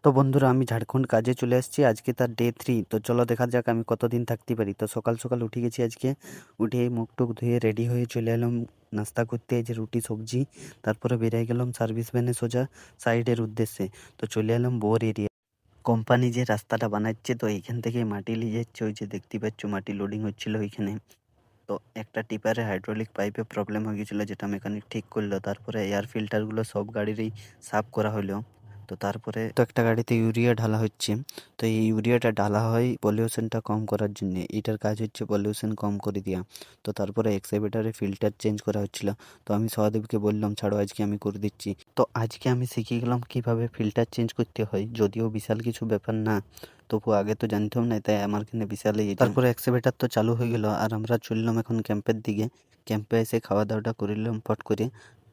তো বন্ধুরা, আমি ঝাড়খণ্ড কাজে চলে এসেছি। আজকে তার ডে 3। তো চলো দেখা যাক আমি কতদিন থাকতে পারি। তো সকাল সকাল উঠে গেছি আজকে। উঠে মুখ টুক ধুয়ে রেডি হয়ে চলে এলাম নাস্তা করতে, এই যে রুটি সবজি। তারপরে বেরিয়ে গেলাম সার্ভিস ভ্যানে সোজা সাইডের উদ্দেশ্যে। তো চলে এলাম বোর এরিয়া। কোম্পানি যে রাস্তাটা বানাচ্ছে, তো এইখান থেকে মাটি নিয়ে যাচ্ছে। ওই যে দেখতে পাচ্ছ মাটি লোডিং হচ্ছিল ওইখানে। তো একটা টিপারে হাইড্রোলিক পাইপে প্রবলেম হয়ে গেছিলো, যেটা মেকানিক ঠিক করলো। তারপরে এয়ার ফিল্টারগুলো সব গাড়িরই সাফ করা হলো। তো তারপরে তো একটা গাড়িতে ইউরিয়া ঢালা হচ্ছে। তো এই ইউরিয়াটা ঢালা হয় পলিউশনটা কম করার জন্য। এটার কাজ হচ্ছে পলিউশন কম করে দেওয়া। তো তারপরে এক্সকাভেটরে ফিল্টার চেঞ্জ করা হচ্ছিল। তো আমি সহদেবকে বললাম, ছাড়ো আজকে আমি করে দিচ্ছি। তো আজকে আমি শিখে গেলাম কিভাবে ফিল্টার চেঞ্জ করতে হয়, যদিও বিশাল কিছু ব্যাপার না, তবু আগে তো জানতাম না, তাই আমার কিনে বিশালই। তারপরে এক্সকাভেটর তো চালু হয়ে গেল, আর আমরা চললাম এখন ক্যাম্পের দিকে। ক্যাম্পে এসে খাওয়া দাওয়াটা করে নিলাম ফট করে।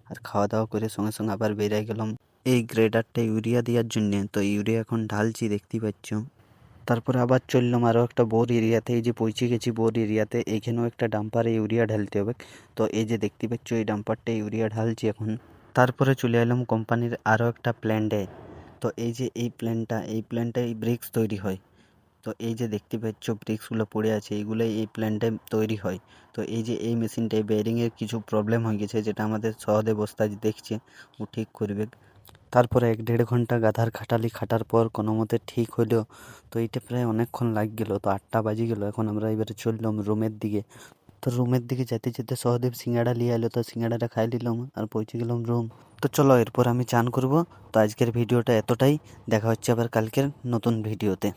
আর খাওয়া দাওয়া করে সঙ্গে সঙ্গে আবার বেরিয়ে গেলাম এই গ্রেডারটা ইউরিয়া দেওয়ার জন্যে। তো ইউরিয়া এখন ঢালছি, দেখতেই পাচ্ছ। তারপরে আবার চললাম আরও একটা বোর এরিয়াতে। এই যে পৌঁছে গেছি বোর এরিয়াতে। এইখানেও একটা ডাম্পারে ইউরিয়া ঢালতে হবে। তো এই যে দেখতে পাচ্ছ এই ডাম্পারটা ইউরিয়া ঢালছি এখন। তারপরে চলে এলাম কোম্পানির আরও একটা প্ল্যান্টে। তো এই যে এই প্ল্যান্টটাই ব্রিক্স তৈরি হয়। তো এই যে দেখতে পাচ্ছ ব্রিক্সগুলো পড়ে আছে, এইগুলোই এই প্ল্যান্টে তৈরি হয়। তো এই যে এই মেশিনটায় বেয়ারিংয়ের কিছু প্রবলেম হয়ে গেছে, যেটা আমাদের সহদেব ওস্তাদ দেখছে, ও ঠিক করবে। তারপরে 1-1.5 ঘন্টা গাধার খাটার পর কোনো মতে ঠিক হইলো। তো এইটা প্রায় অনেকক্ষণ লাগ গেল। তো 8টা বাজে গেল। এখন আমরা এবারে চললাম রুমের দিকে। তো রুমের দিকে যেতে যেতে সহদেব সিঙ্গাড়া নিয়ে এলো। তো সিঙ্গাড়াটা খাই নিলাম আর পৌঁছে গেলাম রুম। তো চলো এরপর আমি চান করব। তো আজকের ভিডিওটা এতটাই। দেখা হচ্ছে আবার কালকের নতুন ভিডিওতে।